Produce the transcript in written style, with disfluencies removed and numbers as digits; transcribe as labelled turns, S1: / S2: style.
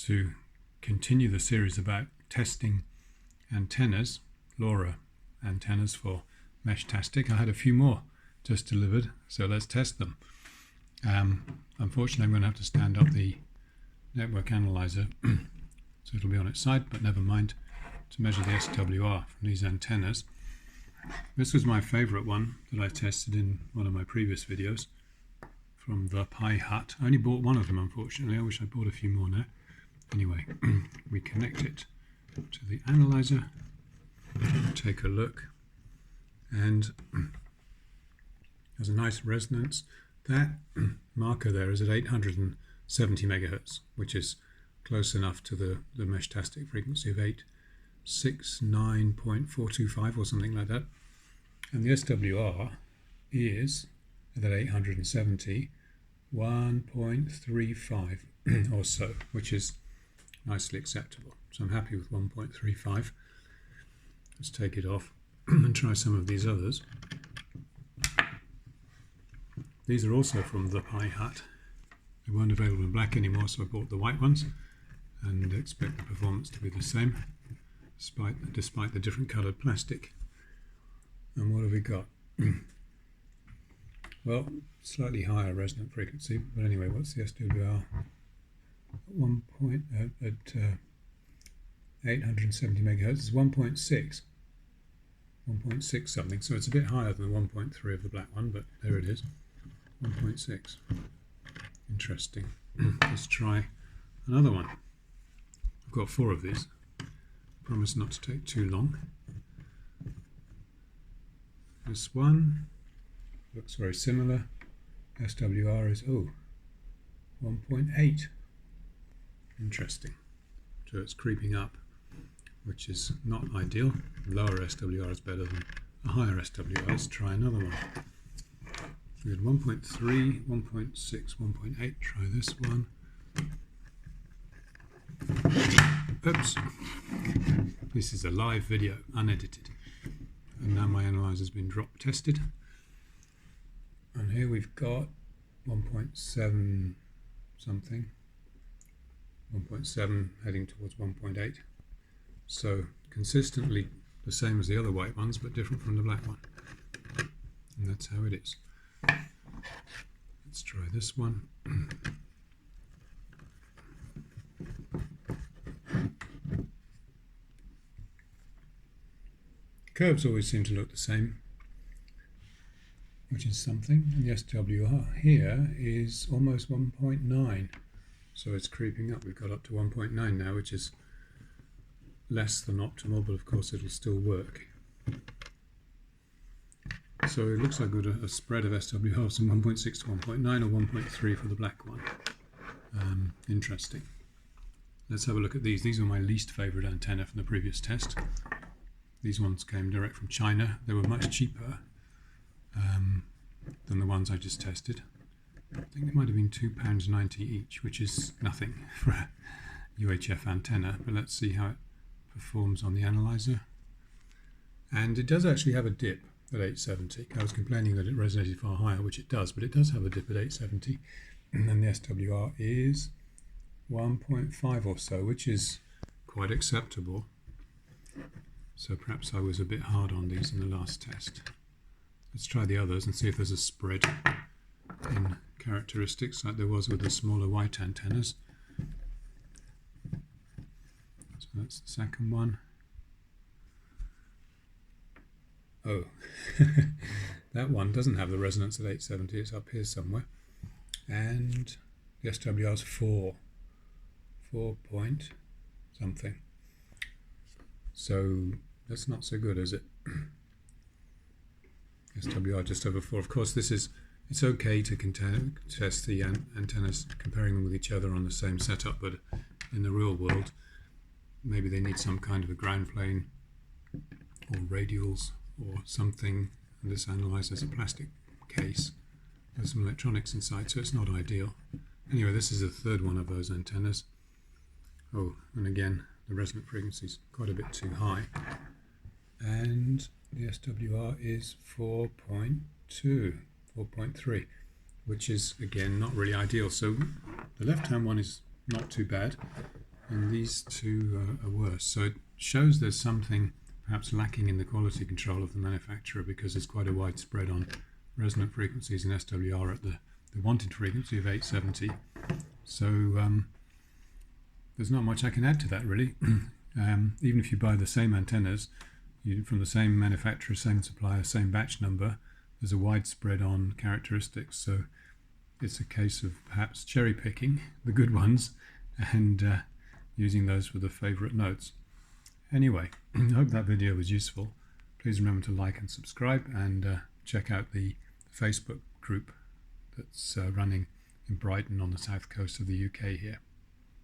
S1: to continue the series about testing antennas, LoRa antennas for Meshtastic. I had a few more just delivered, so let's test them. Unfortunately, I'm going to have to stand up the network analyzer so it'll be on its side, but never mind, to measure the SWR from these antennas. This was my favorite one that I tested in one of my previous videos from the Pi Hut. I only bought one of them, unfortunately. I wish I bought a few more now. Anyway, we connect it to the analyzer, take a look, and there's a nice resonance. That marker there is at 870 megahertz, which is close enough to the Meshtastic frequency of 869.425 or something like that. And the SWR is at 870, 1.35 or so, which is nicely acceptable. So I'm happy with 1.35. Let's take it off and try some of these others. These are also from the Pi Hut. They weren't available in black anymore, so I bought the white ones and expect the performance to be the same despite the different coloured plastic. And what have we got? Well, slightly higher resonant frequency, but anyway, what's the SWR? At 870 megahertz is 1.6 something, so it's a bit higher than the 1.3 of the black one, but there it is, 1.6. Interesting. Let's try another one. I've got 4 of these. Promise not to take too long. This one looks very similar. SWR is 1.8. Interesting. So it's creeping up, which is not ideal. Lower SWR is better than a higher SWR. Let's try another one. We had 1.3, 1.6, 1.8. Try this one. Oops. This is a live video, unedited. And now my analyzer's been drop tested. And here we've got 1.7 something. 1.7 heading towards 1.8. So consistently the same as the other white ones, but different from the black one. And that's how it is. Let's try this one. Curves always seem to look the same, which is something. And the SWR here is almost 1.9. So it's creeping up. We've got up to 1.9 now, which is less than optimal, but of course it'll still work. So it looks like we've got a spread of SWR from 1.6 to 1.9 or 1.3 for the black one. Interesting. Let's have a look at these. These are my least favorite antenna from the previous test. These ones came direct from China. They were much cheaper than the ones I just tested. I think they might have been £2.90 each, which is nothing for a UHF antenna, but let's see how it performs on the analyzer. And it does actually have a dip at 870. I was complaining that it resonated far higher, which it does, but it does have a dip at 870. And then the SWR is 1.5 or so, which is quite acceptable. So perhaps I was a bit hard on these in the last test. Let's try the others and see if there's a spread in characteristics like there was with the smaller white antennas. So that's the second one. Oh, that one doesn't have the resonance at 870, it's up here somewhere. And the SWR is 4 point something. So that's not so good, is it? SWR just over 4. Of course, it's okay to test the antennas, comparing them with each other on the same setup, but in the real world, maybe they need some kind of a ground plane or radials or something. And this analyzer is a plastic case. There's some electronics inside, so it's not ideal. Anyway, this is the third one of those antennas. Oh, and again, the resonant frequency is quite a bit too high. And the SWR is 4.2, 4.3, which is, again, not really ideal. So the left-hand one is not too bad. and these two are worse. So it shows there's something perhaps lacking in the quality control of the manufacturer, because there's quite a wide spread on resonant frequencies in SWR at the wanted frequency of 870. So there's not much I can add to that, really. Even if you buy the same antennas from the same manufacturer, same supplier, same batch number, there's a wide spread on characteristics. So it's a case of perhaps cherry picking the good ones and using those for the favorite notes. Anyway, I hope that video was useful. Please remember to like and subscribe, and check out the Facebook group that's running in Brighton on the south coast of the UK here.